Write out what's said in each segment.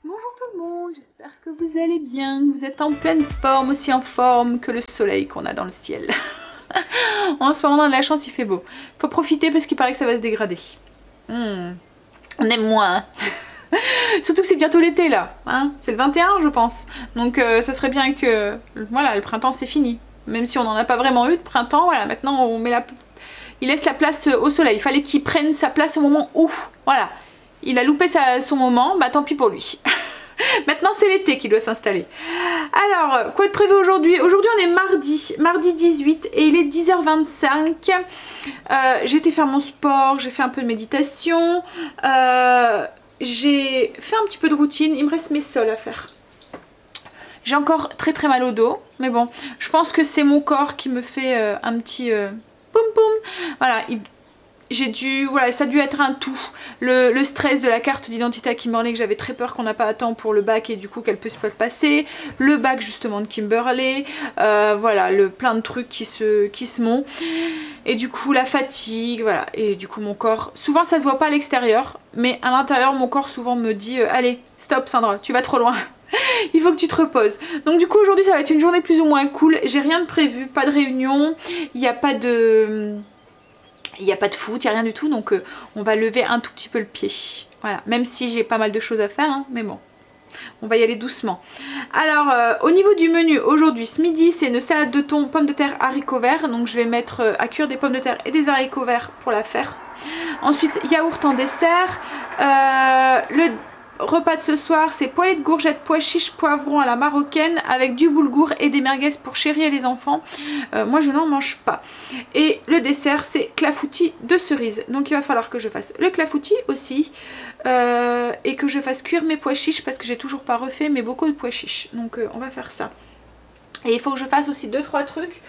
Bonjour tout le monde, j'espère que vous allez bien, que vous êtes en pleine forme, aussi en forme que le soleil qu'on a dans le ciel. En ce moment on a de la chance, il fait beau. Faut profiter parce qu'il paraît que ça va se dégrader. On aime moins. Hein. Surtout que c'est bientôt l'été là, hein, c'est le 21 je pense. Donc ça serait bien que, voilà, le printemps c'est fini. Même si on n'en a pas vraiment eu de printemps, voilà, maintenant on met il laisse la place au soleil. Il fallait qu'il prenne sa place au moment où, voilà. Il a loupé son moment, bah tant pis pour lui. Maintenant c'est l'été qui doit s'installer. Alors, quoi de prévu aujourd'hui? Aujourd'hui on est mardi 18 et il est 10h25. J'ai été faire mon sport, j'ai fait un peu de méditation. J'ai fait un petit peu de routine, il me reste mes sols à faire. J'ai encore très mal au dos, mais bon, je pense que c'est mon corps qui me fait un petit boum boum. Voilà, voilà, ça a dû être un tout. Le stress de la carte d'identité à Kimberley, que j'avais très peur qu'on n'a pas à temps pour le bac et du coup qu'elle peut pas passer. Le bac justement de Kimberley. Voilà, plein de trucs qui se montent. Et du coup la fatigue, voilà. Et du coup mon corps, souvent ça se voit pas à l'extérieur, mais à l'intérieur mon corps souvent me dit allez, stop Sandra, tu vas trop loin. Il faut que tu te reposes. Donc du coup aujourd'hui ça va être une journée plus ou moins cool. J'ai rien de prévu, pas de réunion, il n'y a pas de... Il n'y a pas de foot, il n'y a rien du tout, donc on va lever un tout petit peu le pied. Voilà, même si j'ai pas mal de choses à faire, hein, mais bon, on va y aller doucement. Alors, au niveau du menu, aujourd'hui, ce midi, c'est une salade de thon, pommes de terre, haricots verts. Donc je vais mettre à cuire des pommes de terre et des haricots verts pour la faire. Ensuite, yaourt en dessert. Le repas de ce soir, c'est poêlée de courgettes, pois chiches, poivrons à la marocaine avec du boulgour et des merguez pour chérir et les enfants. Moi, je n'en mange pas. Et le dessert, c'est clafoutis de cerise. Donc, il va falloir que je fasse le clafoutis aussi et que je fasse cuire mes pois chiches parce que j'ai toujours pas refait mes bocaux de pois chiches. Donc, on va faire ça. Et il faut que je fasse aussi 2-3 trucs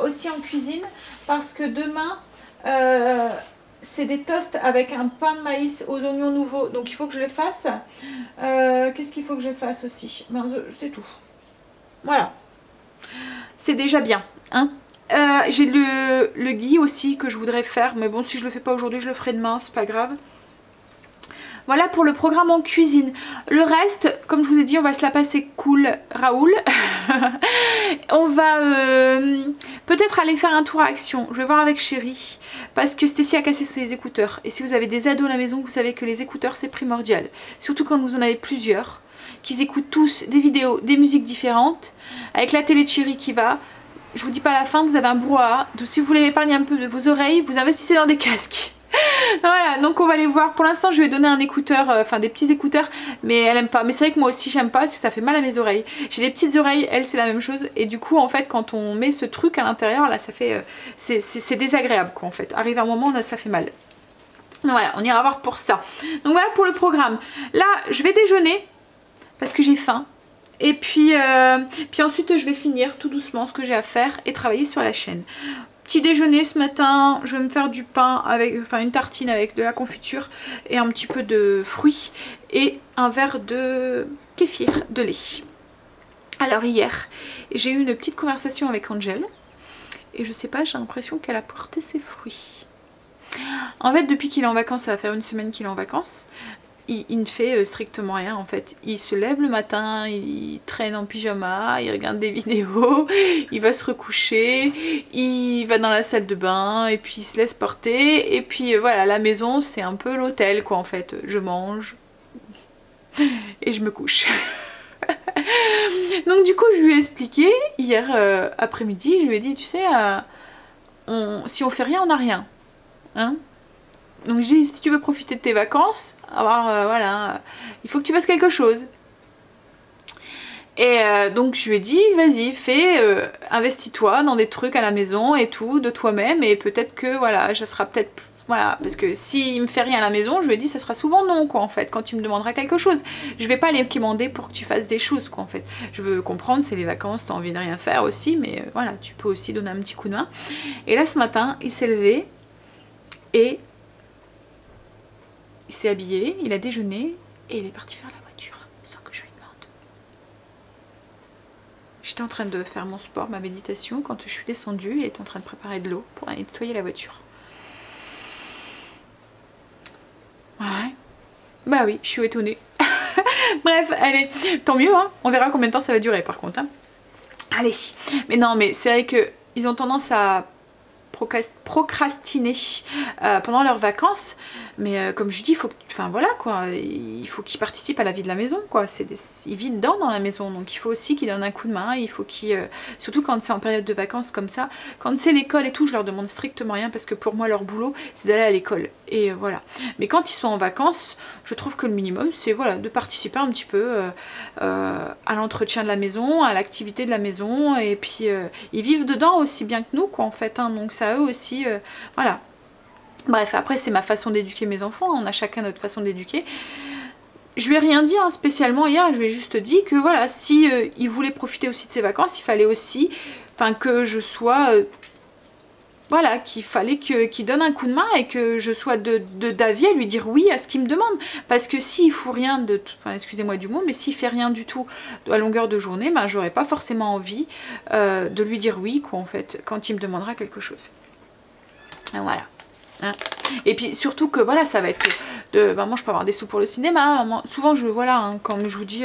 aussi en cuisine parce que demain... c'est des toasts avec un pain de maïs aux oignons nouveaux, donc il faut que je les fasse. Qu'est-ce qu'il faut que je fasse aussi? Ben, c'est tout. Voilà. C'est déjà bien. Hein, j'ai le ghee aussi que je voudrais faire, mais bon, si je le fais pas aujourd'hui, je le ferai demain, c'est pas grave. Voilà pour le programme en cuisine. Le reste, comme je vous ai dit, on va se la passer cool, Raoul. On va peut-être aller faire un tour à Action. Je vais voir avec Chérie. Parce que Stécie a cassé ses écouteurs. Et si vous avez des ados à la maison, vous savez que les écouteurs, c'est primordial. Surtout quand vous en avez plusieurs. Qu'ils écoutent tous des vidéos, des musiques différentes. Avec la télé de Chérie qui va. Je vous dis pas à la fin, vous avez un brouhaha. Donc si vous voulez épargner un peu de vos oreilles, vous investissez dans des casques. Voilà, donc on va les voir. Pour l'instant je lui ai donné un écouteur, enfin des petits écouteurs, mais elle aime pas. Mais c'est vrai que moi aussi j'aime pas parce que ça fait mal à mes oreilles. J'ai des petites oreilles, elle c'est la même chose. Et du coup en fait quand on met ce truc à l'intérieur là, ça fait c'est désagréable quoi en fait. Arrive un moment là ça fait mal. Donc voilà, on ira voir pour ça. Donc voilà pour le programme. Là je vais déjeuner parce que j'ai faim. Et puis ensuite je vais finir tout doucement ce que j'ai à faire et travailler sur la chaîne. Petit déjeuner ce matin, je vais me faire du pain avec, enfin une tartine avec de la confiture et un petit peu de fruits et un verre de kéfir, de lait. Alors hier, j'ai eu une petite conversation avec Angel et je sais pas, j'ai l'impression qu'elle a porté ses fruits. En fait, depuis qu'il est en vacances, ça va faire une semaine qu'il est en vacances. Il ne fait strictement rien en fait. Il se lève le matin, il traîne en pyjama, il regarde des vidéos, il va se recoucher, il va dans la salle de bain et puis il se laisse porter. Et puis voilà, la maison c'est un peu l'hôtel quoi en fait. Je mange et je me couche. Donc du coup je lui ai expliqué hier après-midi, je lui ai dit tu sais, si on fait rien on n'a rien. Hein? Donc j'ai dit si tu veux profiter de tes vacances, alors voilà, il faut que tu fasses quelque chose. Et donc je lui ai dit vas-y fais, investis-toi dans des trucs à la maison et tout, de toi-même et peut-être que voilà, ça sera peut-être... Voilà, parce que s'il me fait rien à la maison, je lui ai dit ça sera souvent non quoi en fait, quand tu me demanderas quelque chose. Je vais pas aller commander pour que tu fasses des choses quoi en fait. Je veux comprendre, c'est les vacances, t'as envie de rien faire aussi, mais voilà, tu peux aussi donner un petit coup de main. Et là ce matin, il s'est levé et... il s'est habillé, il a déjeuné et il est parti faire la voiture sans que je lui demande. J'étais en train de faire mon sport, ma méditation, quand je suis descendue, il était en train de préparer de l'eau pour aller nettoyer la voiture. Ouais. Bah oui, je suis étonnée. Bref, allez, tant mieux, hein. On verra combien de temps ça va durer par contre. Hein. Allez, mais non, mais c'est vrai qu'ils ont tendance à procrastiner pendant leurs vacances, mais comme je dis, il faut, enfin voilà quoi, il faut qu'ils participent à la vie de la maison quoi. Ils vivent dedans dans la maison, donc il faut aussi qu'ils donnent un coup de main. Il faut qu'ils, surtout quand c'est en période de vacances comme ça, quand c'est l'école et tout, je leur demande strictement rien parce que pour moi leur boulot c'est d'aller à l'école et voilà. Mais quand ils sont en vacances, je trouve que le minimum c'est voilà de participer un petit peu à l'entretien de la maison, à l'activité de la maison et puis ils vivent dedans aussi bien que nous quoi en fait. Hein, donc ça eux aussi, voilà. Bref, après c'est ma façon d'éduquer mes enfants, on a chacun notre façon d'éduquer. Je lui ai rien dit hein, spécialement hier, je lui ai juste dit que voilà, si il voulait profiter aussi de ses vacances, il fallait aussi, enfin que je sois, voilà, qu'il fallait qu'il donne un coup de main et que je sois d'avis à lui dire oui à ce qu'il me demande. Parce que s'il fout rien de tout, enfin, excusez-moi du mot, mais s'il fait rien du tout à longueur de journée, ben j'aurais pas forcément envie de lui dire oui quoi en fait, quand il me demandera quelque chose. Et voilà. Hein. Et puis surtout que voilà ça va être maman je peux avoir des sous pour le cinéma maman, souvent je voilà hein, comme je vous dis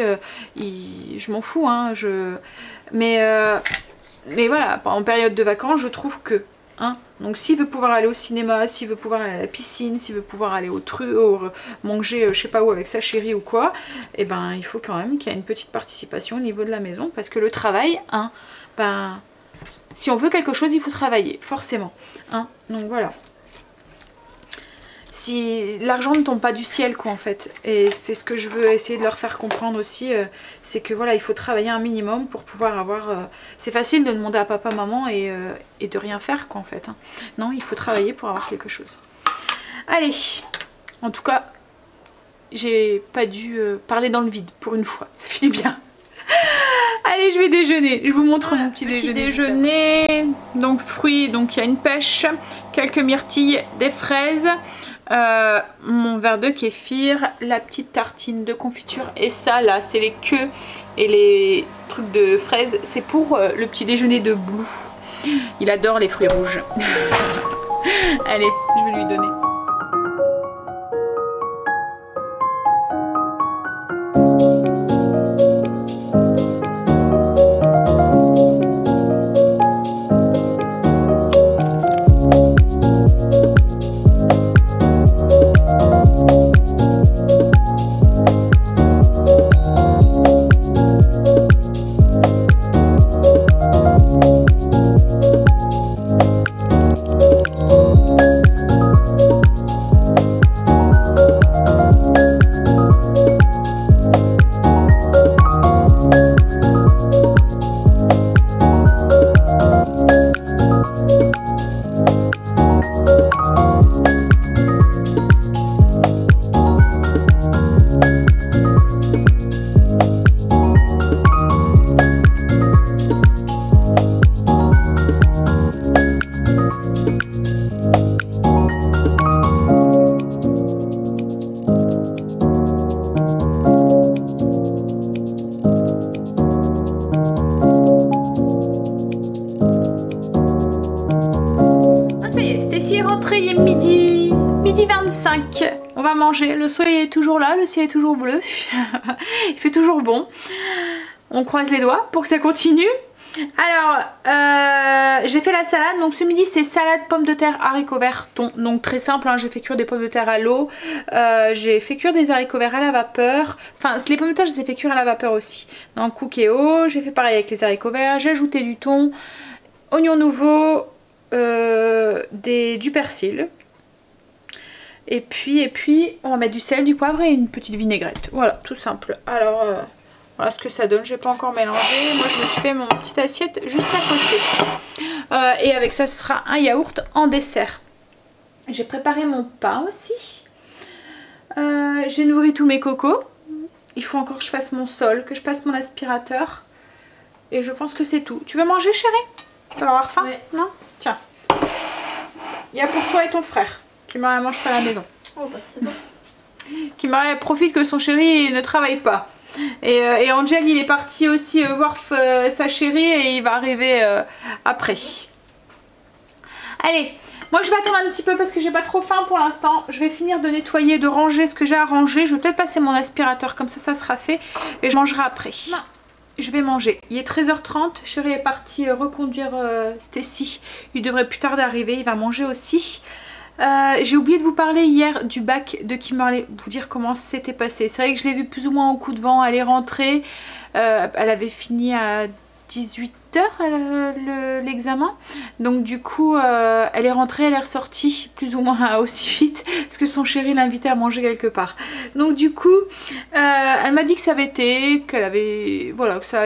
je m'en fous hein, mais voilà en période de vacances je trouve que hein, donc s'il veut pouvoir aller au cinéma, s'il veut pouvoir aller à la piscine, s'il veut pouvoir aller manger je sais pas où avec sa chérie ou quoi, et ben il faut quand même qu'il y ait une petite participation au niveau de la maison parce que le travail hein, ben si on veut quelque chose il faut travailler forcément hein, donc voilà. Si l'argent ne tombe pas du ciel quoi en fait, et c'est ce que je veux essayer de leur faire comprendre aussi, c'est que voilà il faut travailler un minimum pour pouvoir avoir, c'est facile de demander à papa maman et de rien faire quoi en fait, hein. Non il faut travailler pour avoir quelque chose. Allez, en tout cas j'ai pas dû parler dans le vide pour une fois, ça finit bien. Allez je vais déjeuner, je vous montre mon petit déjeuner. Donc fruits, donc il y a une pêche, quelques myrtilles, des fraises, mon verre de kéfir, la petite tartine de confiture et ça là c'est les queues et les trucs de fraises, c'est pour le petit déjeuner de Blue. Il adore les fruits rouges. Allez, je vais lui donner. Midi 25, on va manger, le soleil est toujours là, le ciel est toujours bleu, il fait toujours bon, on croise les doigts pour que ça continue. Alors, j'ai fait la salade, donc ce midi c'est salade, pommes de terre, haricots verts, thon, donc très simple, hein, j'ai fait cuire des pommes de terre à l'eau, j'ai fait cuire des haricots verts à la vapeur, enfin les pommes de terre je les ai fait cuire à la vapeur aussi, dans Cookéo, j'ai fait pareil avec les haricots verts, j'ai ajouté du thon, oignons nouveaux, du persil. Et puis on va mettre du sel, du poivre et une petite vinaigrette. Voilà, tout simple. Alors voilà ce que ça donne. J'ai pas encore mélangé. Moi je me suis fait mon petite assiette juste à côté. Et avec ça ce sera un yaourt en dessert. J'ai préparé mon pain aussi. J'ai nourri tous mes cocos. Il faut encore que je fasse mon sol, que je passe mon aspirateur. Et je pense que c'est tout. Tu veux manger chérie? Tu vas avoir faim? Ouais. Non? Tiens. Il y a pour toi et ton frère. Qui ne mange pas à la maison. Oh bah c'est bon. Qui profite que son chéri ne travaille pas. Et Angel il est parti aussi voir sa chérie et il va arriver après. Allez, Moi je vais attendre un petit peu parce que j'ai pas trop faim pour l'instant. Je vais finir de nettoyer, de ranger ce que j'ai à ranger. Je vais peut-être passer mon aspirateur, comme ça sera fait. Et je mangerai après. Non. Je vais manger. Il est 13h30. Chérie est parti reconduire Stacy. Il devrait plus tard d'arriver. Il va manger aussi. J'ai oublié de vous parler hier du bac de Kimberley. Vous dire comment c'était passé. C'est vrai que je l'ai vu plus ou moins au coup de vent. Elle est rentrée. Elle avait fini à 18h l'examen. Donc du coup elle est rentrée, elle est ressortie plus ou moins aussi vite. Parce que son chéri l'invitait à manger quelque part. Donc du coup elle m'a dit que ça avait été, qu'elle avait, voilà, que ça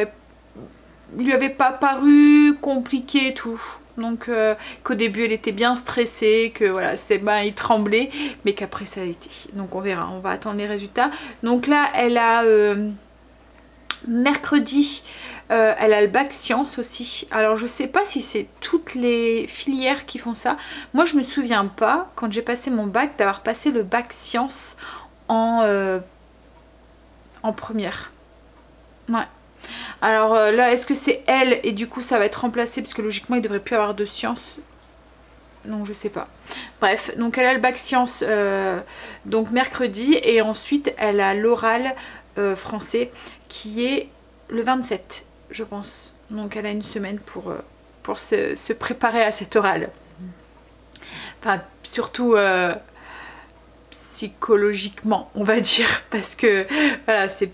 lui avait pas paru compliqué et tout. Donc qu'au début elle était bien stressée, que voilà, ses mains il tremblait, mais qu'après ça a été. Donc on verra, on va attendre les résultats. Donc là elle a mercredi elle a le bac sciences aussi. Alors je sais pas si c'est toutes les filières qui font ça. Moi je me souviens pas quand j'ai passé mon bac d'avoir passé le bac sciences en première. Ouais. Alors là est-ce que c'est elle et du coup ça va être remplacé parce que logiquement il devrait plus avoir de sciences. Non je sais pas. Bref, donc elle a le bac sciences donc mercredi et ensuite elle a l'oral français qui est le 27 je pense. Donc elle a une semaine pour se préparer à cet oral. Enfin surtout psychologiquement on va dire, parce que voilà, c'est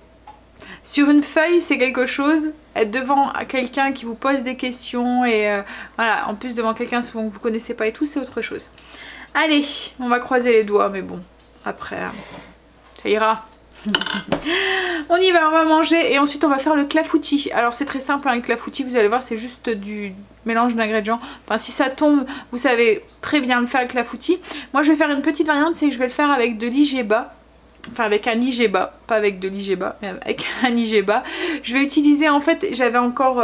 sur une feuille c'est quelque chose, être devant quelqu'un qui vous pose des questions et voilà, en plus devant quelqu'un souvent que vous connaissez pas et tout, c'est autre chose. Allez, on va croiser les doigts, mais bon après ça ira. On y va, on va manger et ensuite on va faire le clafoutis. Alors c'est très simple, hein, le clafoutis, vous allez voir, c'est juste du mélange d'ingrédients. Enfin si ça tombe, vous savez très bien le faire, le clafoutis. Moi je vais faire une petite variante, c'est que je vais le faire avec de l'igéba. Enfin avec un igéba, pas avec de l'igéba, mais avec un igéba. Je vais utiliser, en fait, j'avais encore,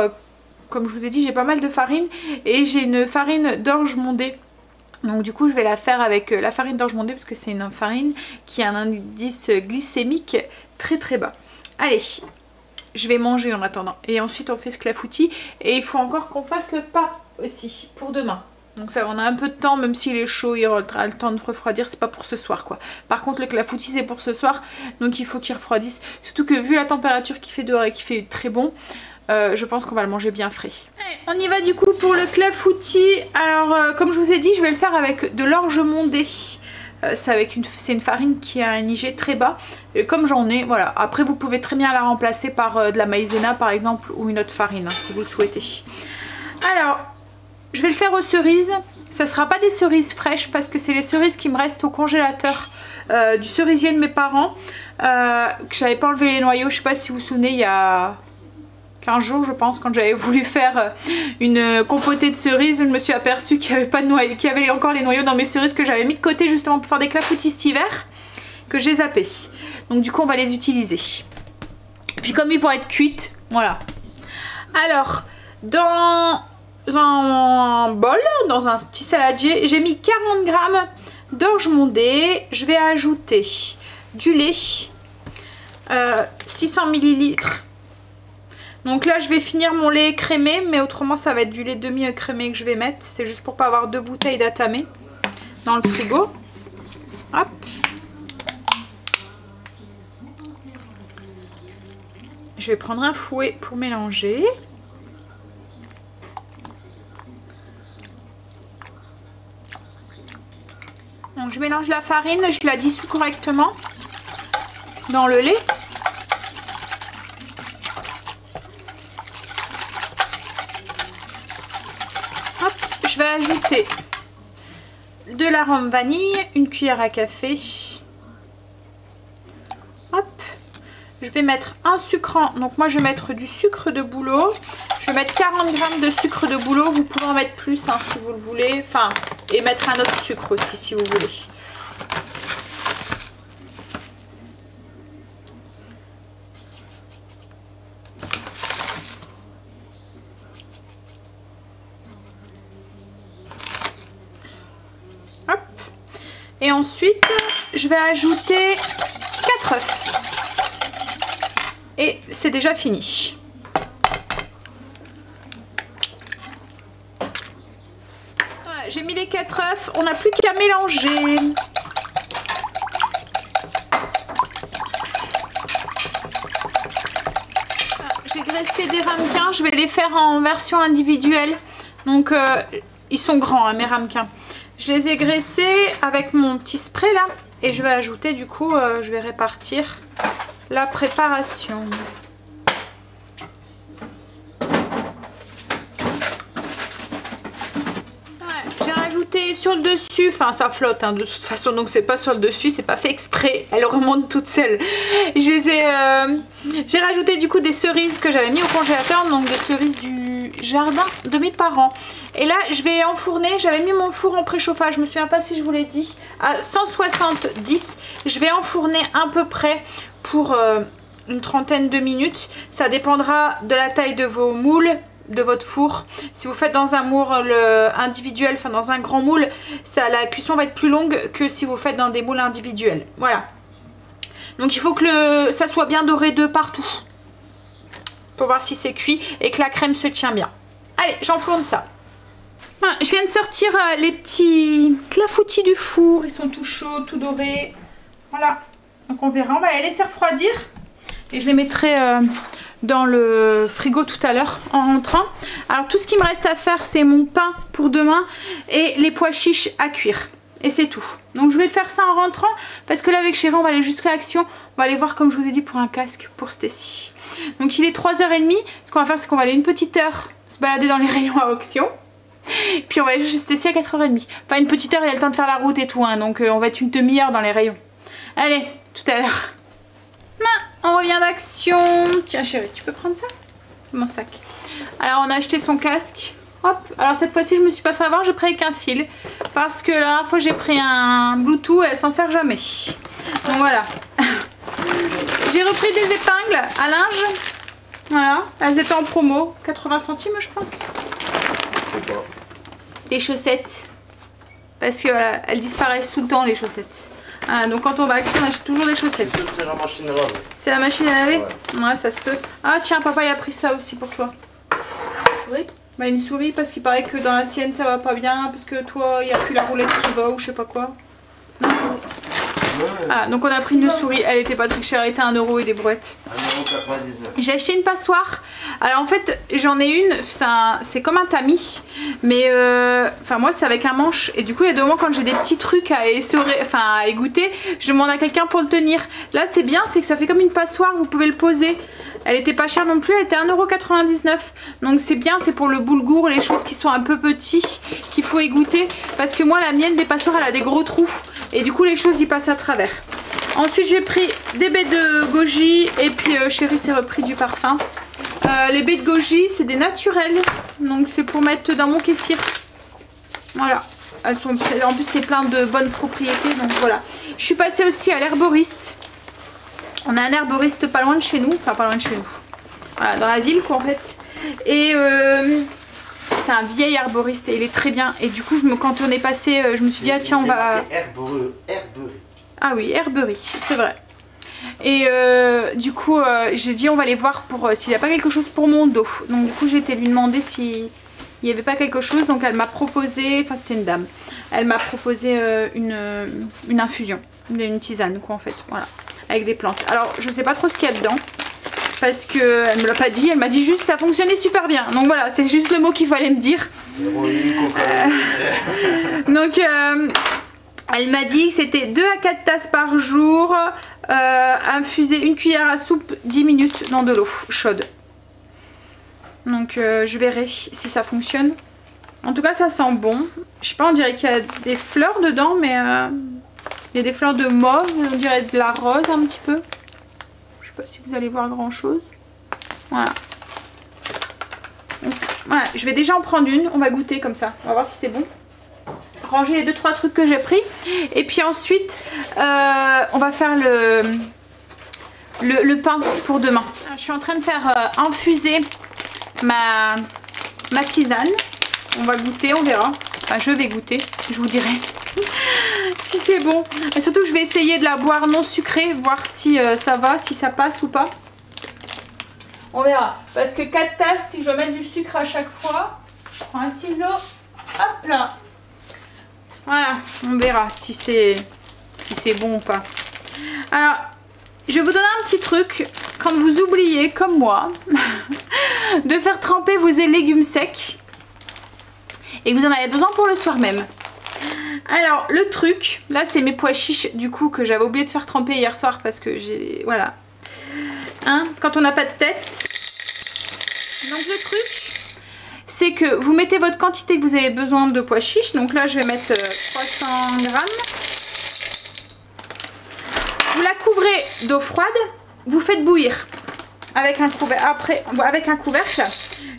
comme je vous ai dit, j'ai pas mal de farine et j'ai une farine d'orge mondée. Donc du coup je vais la faire avec la farine d'orge mondée parce que c'est une farine qui a un indice glycémique très très bas. Allez, je vais manger en attendant. Et ensuite on fait ce clafoutis. Et il faut encore qu'on fasse le pain aussi pour demain. Donc ça, on a un peu de temps, même s'il est chaud, il aura le temps de refroidir, c'est pas pour ce soir quoi. Par contre le clafoutis c'est pour ce soir, donc il faut qu'il refroidisse. Surtout que vu la température qu'il fait dehors et qu'il fait très bon, je pense qu'on va le manger bien frais. On y va du coup pour le clafoutis. Alors comme je vous ai dit, je vais le faire avec de l'orge mondée. C'est une farine qui a un IG très bas. Et comme j'en ai, voilà. Après vous pouvez très bien la remplacer par de la maïzena par exemple ou une autre farine hein, si vous le souhaitez. Alors je vais le faire aux cerises. Ça sera pas des cerises fraîches parce que c'est les cerises qui me restent au congélateur du cerisier de mes parents. Que j'avais pas enlevé les noyaux. Je sais pas si vous vous souvenez, il y a 15 jours je pense, quand j'avais voulu faire une compotée de cerises, je me suis aperçue qu'il n'y avait pas de noyaux, qu'il y avait encore les noyaux dans mes cerises que j'avais mis de côté justement pour faire des clafoutis cet hiver, que j'ai zappé. Donc du coup on va les utiliser. Puis comme ils vont être cuites, voilà. Alors dans un bol, dans un petit saladier, j'ai mis 40 g d'orge mondée. Je vais ajouter du lait, 600 ml. Donc là je vais finir mon lait écrémé, mais autrement ça va être du lait demi-écrémé que je vais mettre. C'est juste pour pas avoir 2 bouteilles d'atamé dans le frigo. Hop. Je vais prendre un fouet pour mélanger. Donc je mélange la farine, je la dissous correctement dans le lait. Je vais ajouter de l'arôme vanille, une cuillère à café. Hop. Je vais mettre un sucrant. Donc moi je vais mettre du sucre de bouleau. Je vais mettre 40 g de sucre de bouleau. Vous pouvez en mettre plus hein, si vous le voulez. Enfin, et mettre un autre sucre aussi si vous voulez. Et ensuite, je vais ajouter 4 œufs. Et c'est déjà fini. Voilà, j'ai mis les 4 œufs, on n'a plus qu'à mélanger. J'ai graissé des ramequins, je vais les faire en version individuelle. Donc ils sont grands hein, mes ramequins. Je les ai graissés avec mon petit spray là. Et je vais ajouter du coup, je vais répartir la préparation. J'ai rajouté sur le dessus, enfin ça flotte hein, de toute façon, donc c'est pas sur le dessus, c'est pas fait exprès, elle remonte toute seule. J'ai rajouté du coup des cerises que j'avais mis au congélateur, donc des cerises du jardin de mes parents. Et là je vais enfourner, j'avais mis mon four en préchauffage, je me souviens pas si je vous l'ai dit, à 170. Je vais enfourner à peu près pour une trentaine de minutes. Ça dépendra de la taille de vos moules, de votre four. Si vous faites dans un moule individuel, enfin dans un grand moule, la cuisson va être plus longue que si vous faites dans des moules individuels. Voilà. Donc il faut que ça soit bien doré de partout pour voir si c'est cuit et que la crème se tient bien. Allez, j'enfourne ça. Je viens de sortir les petits clafoutis du four. Ils sont tout chauds, tout dorés. Voilà. Donc on verra. On va les laisser refroidir. Et je les mettrai dans le frigo tout à l'heure en rentrant. Alors tout ce qui me reste à faire, c'est mon pain pour demain et les pois chiches à cuire. Et c'est tout. Donc je vais faire ça en rentrant. Parce que là avec Chérie, on va aller jusqu'à Action. On va aller voir comme je vous ai dit pour un casque pour Stécie. Donc il est 3h30. Ce qu'on va faire, c'est qu'on va aller une petite heure se balader dans les rayons à Action. Puis on va aller chercher Stécie à 4h30. Enfin une petite heure, il y a le temps de faire la route et tout hein, donc on va être une demi-heure dans les rayons. Allez, tout à l'heure. On revient d'Action. Tiens Chérie, tu peux prendre ça? Mon sac. Alors on a acheté son casque. Hop. Alors cette fois-ci je me suis pas fait avoir, j'ai pris avec un fil. Parce que la dernière fois j'ai pris un Bluetooth et elle s'en sert jamais. Donc voilà. J'ai repris des épingles à linge. Voilà. Elles étaient en promo. 80 centimes je pense. Des chaussettes. Parce que voilà, elles disparaissent tout le temps les chaussettes. Ah, donc quand on va à Action, on achète toujours des chaussettes. C'est la machine à laver. C'est la machine à laver? Ouais, ça se peut. Ah tiens, papa il a pris ça aussi pour toi. Souris? Bah une souris parce qu'il paraît que dans la tienne ça va pas bien. Parce que toi il n'y a plus la roulette qui va ou je sais pas quoi. Non. Ah donc on a pris une souris, elle était pas très chère, elle était à 1 € et des brouettes. 1,99 €. J'ai acheté une passoire. Alors en fait j'en ai une, c'est comme un tamis. Mais enfin moi c'est avec un manche. Et du coup il y a des moments quand j'ai des petits trucs à égoutter, je demande à quelqu'un pour le tenir. Là c'est bien, c'est que ça fait comme une passoire, vous pouvez le poser. Elle était pas chère non plus, elle était 1,99 €. Donc c'est bien, c'est pour le boulgour, les choses qui sont un peu petits, qu'il faut égoutter. Parce que moi la mienne des passoires elle a des gros trous. Et du coup les choses y passent à travers. Ensuite j'ai pris des baies de goji. Et puis Chérie s'est repris du parfum. Les baies de goji c'est des naturels. Donc c'est pour mettre dans mon kéfir. Voilà. Elles sont, en plus c'est plein de bonnes propriétés. Donc voilà. Je suis passée aussi à l'herboriste. On a un herboriste pas loin de chez nous. Enfin pas loin de chez nous. Voilà, dans la ville quoi en fait. Et c'est un vieil herboriste et il est très bien. Et du coup quand on est passé, je me suis dit ah tiens on va... Herberie. Ah oui, herberie, c'est vrai. Et du coup j'ai dit on va aller voir pour s'il n'y a pas quelque chose pour mon dos. Donc du coup j'ai été lui demander s'il n'y avait pas quelque chose. Donc elle m'a proposé, enfin c'était une dame, elle m'a proposé une infusion, une tisane quoi en fait, voilà, avec des plantes. Alors je sais pas trop ce qu'il y a dedans parce qu'elle me l'a pas dit, elle m'a dit juste ça fonctionnait super bien. Donc voilà, c'est juste le mot qu'il fallait me dire. Donc elle m'a dit que c'était 2 à 4 tasses par jour, infuser 1 cuillère à soupe 10 minutes dans de l'eau chaude. Donc je verrai si ça fonctionne. En tout cas ça sent bon. Je sais pas, on dirait qu'il y a des fleurs dedans, mais il y a des fleurs de mauve, on dirait de la rose un petit peu. Je sais pas si vous allez voir grand chose. Voilà. Donc, voilà, je vais déjà en prendre une, on va goûter comme ça, on va voir si c'est bon. Ranger les 2-3 trucs que j'ai pris. Et puis ensuite on va faire le pain pour demain. Je suis en train de faire infuser ma tisane. On va goûter, on verra. Enfin je vais goûter, je vous dirai si c'est bon. Et surtout je vais essayer de la boire non sucrée, voir si ça va, si ça passe ou pas. On verra. Parce que 4 tasses, si je dois mettre du sucre à chaque fois, je prends un ciseau, hop là. Voilà, on verra si c'est bon ou pas. Alors, je vais vous donner un petit truc. Quand vous oubliez, comme moi, de faire tremper vos légumes secs et que vous en avez besoin pour le soir même. Alors, le truc, là c'est mes pois chiches du coup que j'avais oublié de faire tremper hier soir parce que j'ai... Voilà. Hein, quand on n'a pas de tête. Donc le truc, c'est que vous mettez votre quantité que vous avez besoin de pois chiches. Donc là je vais mettre 300 grammes. Vous la couvrez d'eau froide, vous faites bouillir avec un couvercle.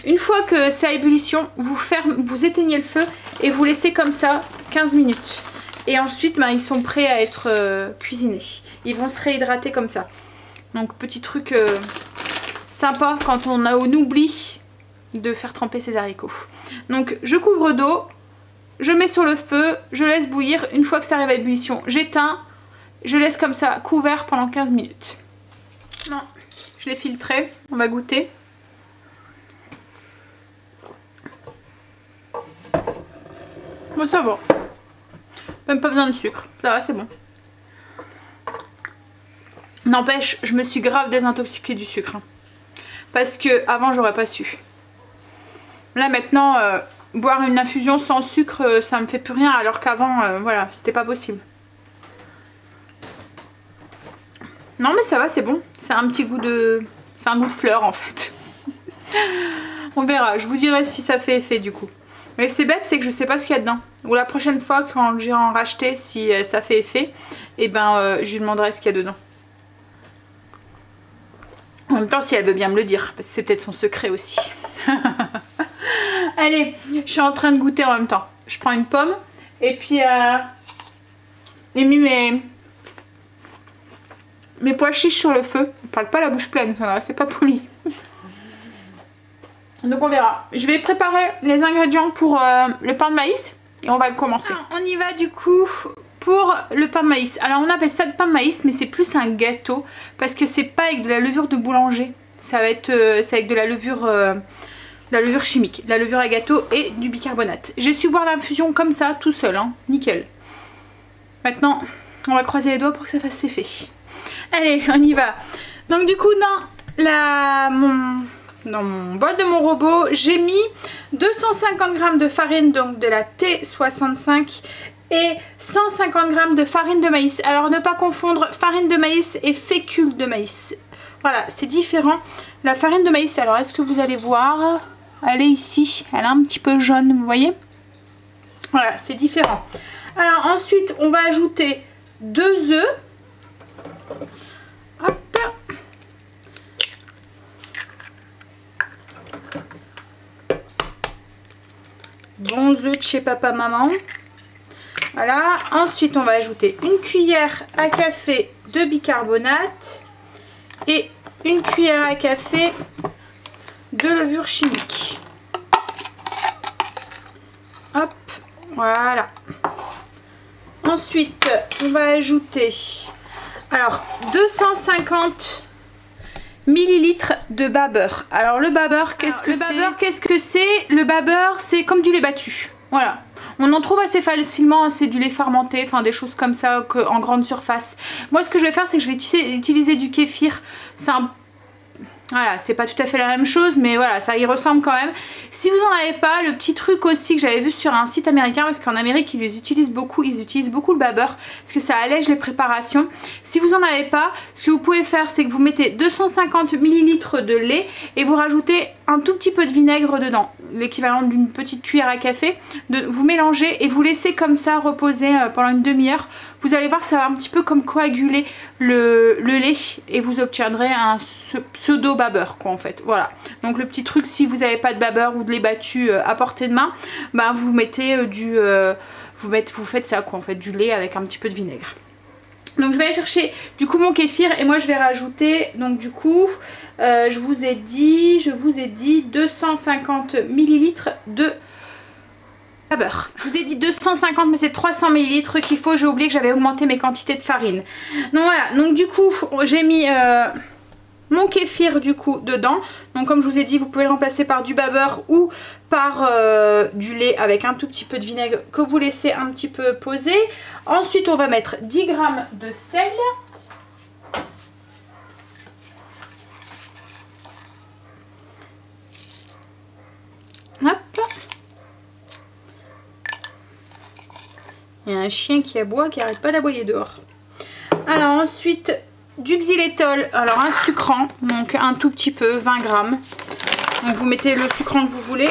Une fois que c'est à ébullition, vous éteignez le feu et vous laissez comme ça 15 minutes. Et ensuite, ben, ils sont prêts à être cuisinés. Ils vont se réhydrater comme ça. Donc petit truc sympa quand on oublie de faire tremper ses haricots. Donc je couvre d'eau, je mets sur le feu, je laisse bouillir. Une fois que ça arrive à ébullition, j'éteins. Je laisse comme ça couvert pendant 15 minutes. Non, je l'ai filtré, on va goûter. Bon, ça va. Même pas besoin de sucre, ça va, c'est bon. N'empêche, je me suis grave désintoxiquée du sucre. Hein. Parce que avant j'aurais pas su. Là maintenant, boire une infusion sans sucre, ça me fait plus rien. Alors qu'avant, voilà, c'était pas possible. Non mais ça va, c'est bon. C'est un petit goût de... C'est un goût de fleur en fait. On verra, je vous dirai si ça fait effet du coup. Mais c'est bête, c'est que je sais pas ce qu'il y a dedans. Ou la prochaine fois quand j'irai en racheter, si ça fait effet, et ben je lui demanderai ce qu'il y a dedans. En même temps si elle veut bien me le dire, parce que c'est peut-être son secret aussi. Allez, je suis en train de goûter en même temps. Je prends une pomme et puis j'ai mis mes pois chiches sur le feu. Je parle pas la bouche pleine, ça c'est pas poli. Donc on verra. Je vais préparer les ingrédients pour le pain de maïs et on va commencer. Alors, on y va du coup pour le pain de maïs. Alors on appelle ça le pain de maïs mais c'est plus un gâteau parce que c'est pas avec de la levure de boulanger. Ça va être c'est avec de la levure chimique, de la levure à gâteau et du bicarbonate. J'ai su boire l'infusion comme ça tout seul, hein, nickel. Maintenant on va croiser les doigts pour que ça fasse effet. Allez, on y va. Donc du coup dans mon bol de mon robot, j'ai mis 250 g de farine, donc de la T65 et 150 g de farine de maïs. Alors ne pas confondre farine de maïs et fécule de maïs. Voilà, c'est différent. La farine de maïs, alors est-ce que vous allez voir? Elle est ici, elle est un petit peu jaune, vous voyez? Voilà, c'est différent. Alors ensuite, on va ajouter 2 œufs. Hop. Bons œufs de chez papa maman. Voilà. Ensuite on va ajouter une cuillère à café de bicarbonate et une cuillère à café de levure chimique. Hop, voilà. Ensuite on va ajouter alors 250 millilitres de babeur. Alors le babeur, qu'est-ce que c'est? Le babeur, c'est comme du lait battu. Voilà. On en trouve assez facilement, c'est du lait fermenté, enfin des choses comme ça en grande surface. Moi ce que je vais faire, c'est que je vais utiliser du kéfir. C'est un... Voilà, c'est pas tout à fait la même chose, mais voilà, ça y ressemble quand même. Si vous en avez pas, le petit truc aussi que j'avais vu sur un site américain, parce qu'en Amérique ils utilisent beaucoup le babeur, parce que ça allège les préparations. Si vous en avez pas, ce que vous pouvez faire, c'est que vous mettez 250 millilitres de lait et vous rajoutez un tout petit peu de vinaigre dedans, l'équivalent d'une petite cuillère à café. Vous mélangez et vous laissez comme ça reposer pendant une demi-heure. Vous allez voir que ça va un petit peu comme coaguler le lait et vous obtiendrez un pseudo babeur quoi en fait. Voilà. Donc le petit truc, si vous n'avez pas de babeur ou de lait battu à portée de main, bah vous mettez vous faites ça quoi en fait, du lait avec un petit peu de vinaigre. Donc je vais aller chercher du coup mon kéfir et moi je vais rajouter donc du coup je vous ai dit 250 millilitres de beurre. Je vous ai dit 250 mais c'est 300 millilitres qu'il faut, j'ai oublié que j'avais augmenté mes quantités de farine. Donc voilà, donc du coup j'ai mis mon kéfir du coup dedans. Donc comme je vous ai dit, vous pouvez le remplacer par du beurre ou par du lait avec un tout petit peu de vinaigre que vous laissez un petit peu poser. Ensuite on va mettre 10 g de sel. Hop. Il y a un chien qui aboie, qui n'arrête pas d'aboyer dehors. Alors ensuite du xylitol, alors un sucrant, donc un tout petit peu, 20 g. Donc vous mettez le sucrant que vous voulez.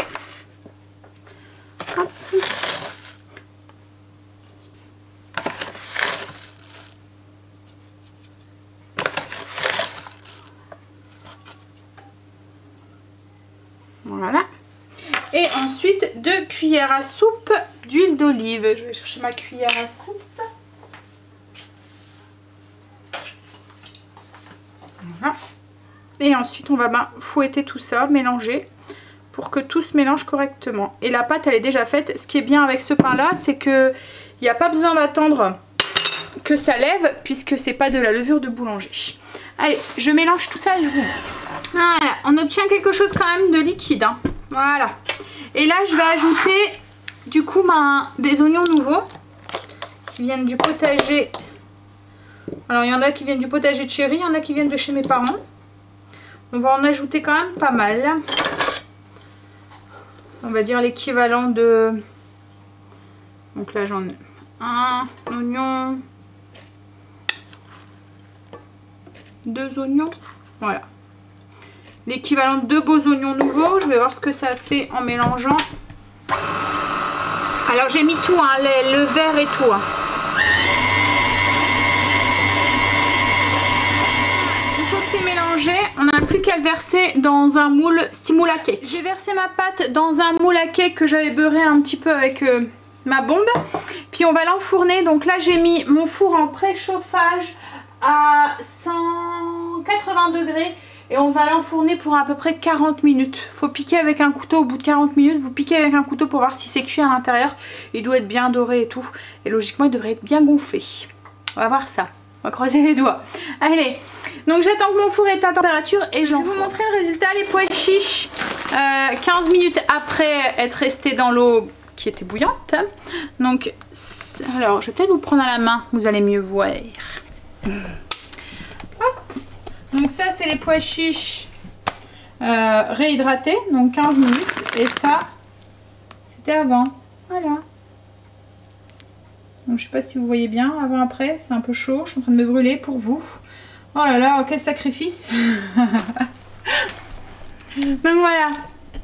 Hop. Voilà. Et ensuite 2 cuillères à soupe d'huile d'olive. Je vais chercher ma cuillère à soupe. Voilà. Et ensuite on va fouetter tout ça, mélanger pour que tout se mélange correctement. Et la pâte elle est déjà faite. Ce qui est bien avec ce pain là, c'est que il n'y a pas besoin d'attendre que ça lève puisque c'est pas de la levure de boulanger. Allez, je mélange tout ça et je vous montre. Voilà, on obtient quelque chose quand même de liquide, hein. Voilà. Et là je vais ajouter du coup des oignons nouveaux qui viennent du potager. Alors il y en a qui viennent du potager de chéri, il y en a qui viennent de chez mes parents. On va en ajouter quand même pas mal. On va dire l'équivalent de... Donc là j'en ai un oignon, 2 oignons, voilà. L'équivalent de 2 beaux oignons nouveaux. Je vais voir ce que ça fait en mélangeant. Alors j'ai mis tout, hein, le vert et tout. Hein. Une fois que c'est mélangé, on n'a plus qu'à le verser dans un moule moule à cake. J'ai versé ma pâte dans un moule à cake que j'avais beurré un petit peu avec ma bombe. Puis on va l'enfourner. Donc là j'ai mis mon four en préchauffage à 180 degrés. Et on va l'enfourner pour à peu près 40 minutes. Faut piquer avec un couteau au bout de 40 minutes. Vous piquez avec un couteau pour voir si c'est cuit à l'intérieur. Il doit être bien doré et tout. Et logiquement, il devrait être bien gonflé. On va voir ça. On va croiser les doigts. Allez. Donc j'attends que mon four est à température et je vais vous montrer le résultat. Les pois chiches, 15 minutes après être restés dans l'eau qui était bouillante. Donc, alors je vais peut-être vous prendre à la main. Vous allez mieux voir. Donc ça c'est les pois chiches réhydratés, donc 15 minutes. Et ça, c'était avant. Voilà. Donc je sais pas si vous voyez bien, avant après, c'est un peu chaud. Je suis en train de me brûler pour vous. Oh là là, quel sacrifice. Donc voilà.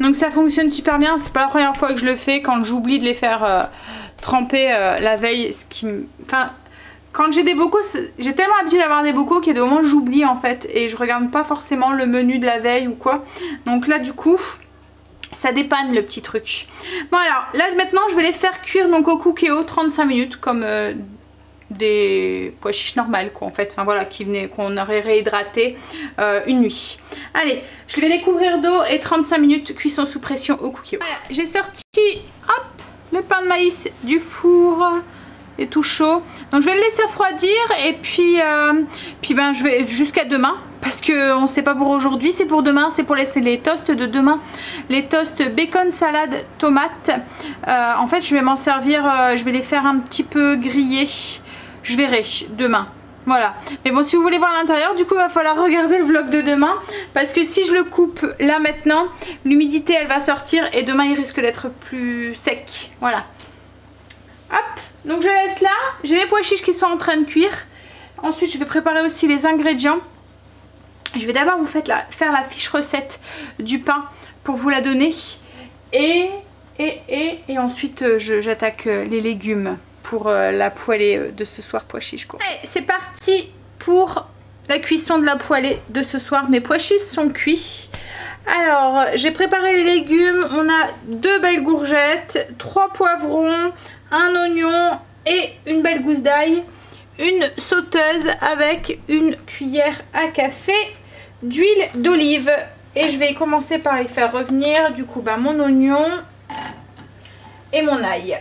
Donc ça fonctionne super bien. C'est pas la première fois que je le fais quand j'oublie de les faire tremper la veille. Ce qui me... Enfin... Quand j'ai des bocaux, j'ai tellement l'habitude d'avoir des bocaux qu'il y a des moments où j'oublie en fait. Et je regarde pas forcément le menu de la veille ou quoi. Donc là du coup, ça dépanne le petit truc. Bon alors, là maintenant je vais les faire cuire donc au cookéo 35 minutes comme des pois chiches normales quoi en fait. Enfin voilà, qu'on aurait réhydraté une nuit. Allez, je vais les couvrir d'eau et 35 minutes cuisson sous pression au cookéo. Voilà, j'ai sorti, hop, le pain de maïs du four. Et tout chaud, donc je vais le laisser refroidir et puis ben je vais jusqu'à demain parce que on sait pas pour aujourd'hui, c'est pour demain, c'est pour laisser les toasts de demain, les toasts bacon salade tomate. En fait je vais m'en servir, je vais les faire un petit peu griller, je verrai demain. Voilà, mais bon si vous voulez voir l'intérieur du coup il va falloir regarder le vlog de demain parce que si je le coupe là maintenant, l'humidité elle va sortir et demain il risque d'être plus sec. Voilà. Hop, donc je laisse là, j'ai les pois chiches qui sont en train de cuire. Ensuite je vais préparer aussi les ingrédients. Je vais d'abord vous faire la fiche recette du pain pour vous la donner. Et ensuite j'attaque les légumes pour la poêlée de ce soir pois chiches. Allez, c'est parti pour la cuisson de la poêlée de ce soir. Mes pois chiches sont cuits. Alors j'ai préparé les légumes, on a 2 belles courgettes, 3 poivrons, un oignon et une belle gousse d'ail, une sauteuse avec une cuillère à café d'huile d'olive. Et je vais commencer par y faire revenir du coup mon oignon et mon ail.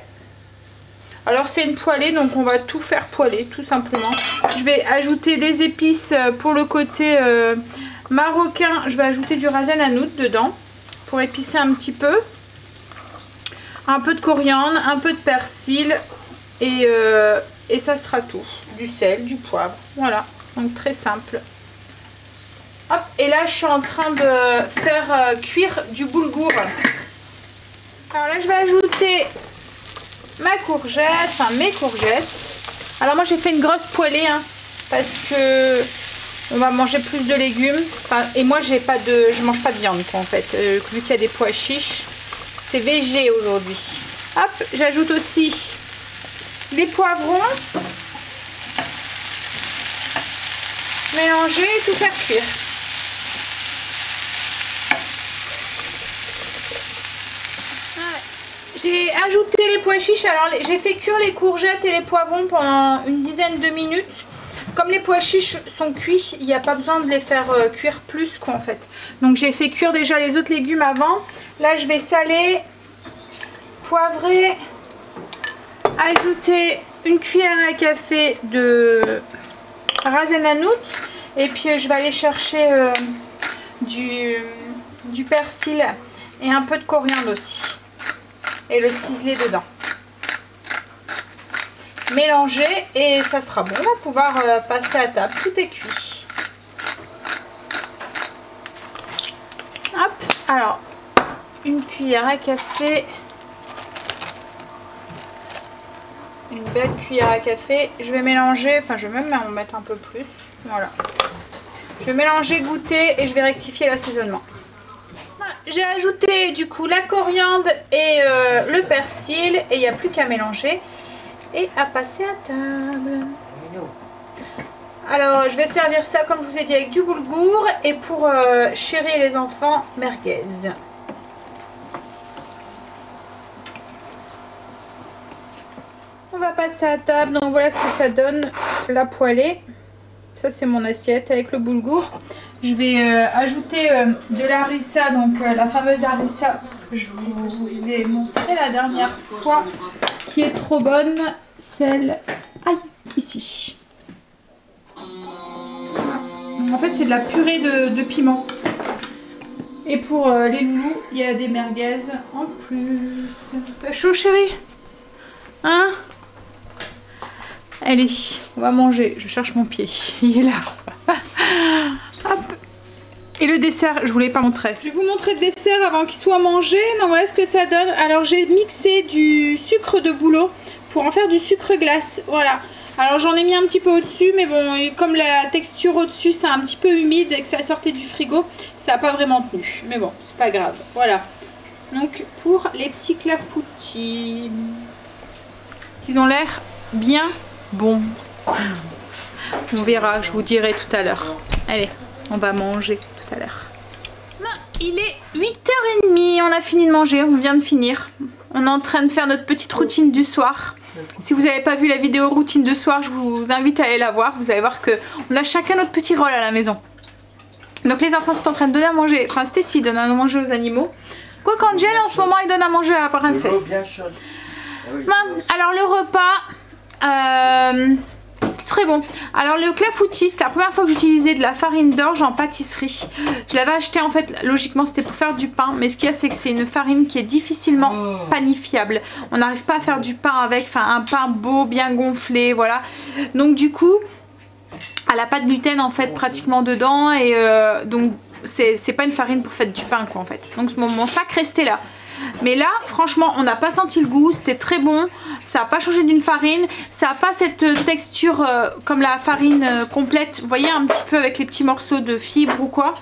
Alors c'est une poêlée donc on va tout faire poêler tout simplement. Je vais ajouter des épices pour le côté marocain, je vais ajouter du ras el hanout dedans pour épicer un petit peu. Un peu de coriandre, un peu de persil et ça sera tout. Du sel, du poivre, voilà. Donc très simple. Hop, et là je suis en train de faire cuire du boulgour. Alors là je vais ajouter ma courgette, enfin mes courgettes. Alors moi j'ai fait une grosse poêlée hein, parce que on va manger plus de légumes. Enfin, et moi je mange pas de viande quoi, en fait. Vu qu'il y a des pois chiches, c'est végé aujourd'hui. Hop, j'ajoute aussi les poivrons. Mélanger et tout faire cuire. J'ai ajouté les pois chiches. Alors j'ai fait cuire les courgettes et les poivrons pendant une dizaine de minutes. Comme les pois chiches sont cuits, il n'y a pas besoin de les faire cuire plus quoi en fait. Donc j'ai fait cuire déjà les autres légumes avant. Là je vais saler, poivrer, ajouter une cuillère à café de ras el hanout. Et puis je vais aller chercher du persil et un peu de coriandre aussi. Et le ciseler dedans. Mélanger et ça sera bon. On va pouvoir passer à table. Tout est cuit. Hop. Alors, une cuillère à café. Une belle cuillère à café. Je vais mélanger. Enfin, je vais même en mettre un peu plus. Voilà. Je vais mélanger, goûter et je vais rectifier l'assaisonnement. J'ai ajouté du coup la coriandre et le persil et il n'y a plus qu'à mélanger et à passer à table. Alors je vais servir ça comme je vous ai dit avec du boulgour et pour chérir les enfants merguez. On va passer à table, donc voilà ce que ça donne la poêlée. Ça c'est mon assiette avec le boulgour. Je vais ajouter de la harissa, donc la fameuse harissa que je vous ai montré la dernière fois, qui est trop bonne, celle ici. En fait c'est de la purée de piment. Et pour les loulous, il y a des merguez en plus. T'as chaud chérie? Hein? Allez, on va manger. Je cherche mon pied, il est là. Hop. Et le dessert, je vous l'ai pas montré. Je vais vous montrer le dessert avant qu'il soit mangé. Donc voilà ce que ça donne. Alors j'ai mixé du sucre de bouleau pour en faire du sucre glace. Voilà. Alors j'en ai mis un petit peu au-dessus, mais bon, comme la texture au-dessus c'est un petit peu humide et que ça sortait du frigo, ça n'a pas vraiment tenu. Mais bon, c'est pas grave. Voilà. Donc pour les petits clafoutis, ils ont l'air bien bons. On verra, je vous dirai tout à l'heure. Allez, on va manger tout à l'heure. Il est 8h30, on a fini de manger, on vient de finir. On est en train de faire notre petite routine du soir. Si vous n'avez pas vu la vidéo routine de soir, je vous invite à aller la voir. Vous allez voir qu'on a chacun notre petit rôle à la maison. Donc les enfants sont en train de donner à manger, enfin Stécie donne à manger aux animaux. Quoi qu'Angel en ce moment il donne à manger à la princesse. Alors le repas... c'est très bon. Alors le clafoutis, c'est la première fois que j'utilisais de la farine d'orge en pâtisserie. Je l'avais acheté en fait, logiquement c'était pour faire du pain. Mais ce qu'il y a c'est que c'est une farine qui est difficilement panifiable. On n'arrive pas à faire du pain avec, enfin un pain beau, bien gonflé, voilà. Donc du coup, elle n'a pas de gluten en fait pratiquement dedans. Et donc c'est pas une farine pour faire du pain quoi en fait. Donc mon sac restait là. Mais là franchement on n'a pas senti le goût, c'était très bon, ça n'a pas changé d'une farine, ça n'a pas cette texture comme la farine complète, vous voyez un petit peu avec les petits morceaux de fibres ou quoi.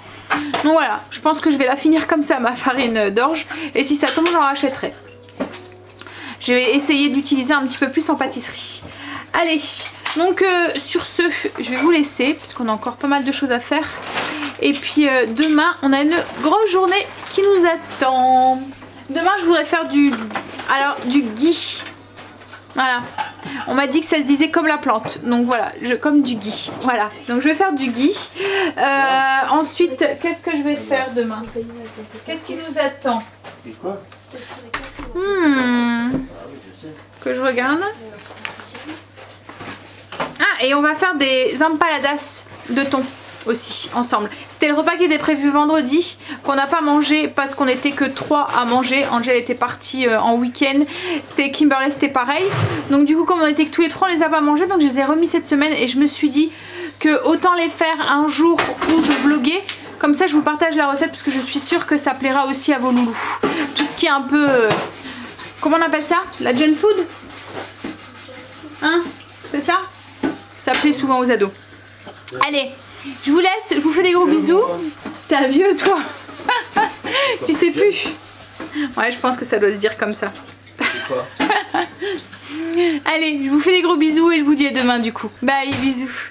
Donc voilà, je pense que je vais la finir comme ça ma farine d'orge et si ça tombe j'en rachèterai. Je vais essayer d'utiliser un petit peu plus en pâtisserie. Allez, donc sur ce je vais vous laisser puisqu'on a encore pas mal de choses à faire. Et puis demain on a une grosse journée qui nous attend. Demain je voudrais faire du gui. Voilà. On m'a dit que ça se disait comme la plante. Donc voilà, comme du gui. Voilà. Donc je vais faire du gui. Ensuite, qu'est-ce que je vais faire demain? Qu'est-ce qui nous attend? Que je regarde. Ah, et on va faire des empanadas de thon. aussi ensemble. C'était le repas qui était prévu vendredi, qu'on n'a pas mangé parce qu'on n'était que 3 à manger. Angel était partie en week-end, c'était Kimberley, c'était pareil. Donc du coup comme on était que tous les 3, on les a pas mangés, donc je les ai remis cette semaine et je me suis dit que autant les faire un jour où je vloguais. Comme ça je vous partage la recette parce que je suis sûre que ça plaira aussi à vos loulous. Tout ce qui est un peu... comment on appelle ça? La junk food? Hein? C'est ça? Ça plaît souvent aux ados. Allez, je vous laisse, je vous fais des gros bisous. T'es vieux toi? Tu sais plus? Ouais, je pense que ça doit se dire comme ça. Allez, je vous fais des gros bisous et je vous dis à demain du coup. Bye, bisous.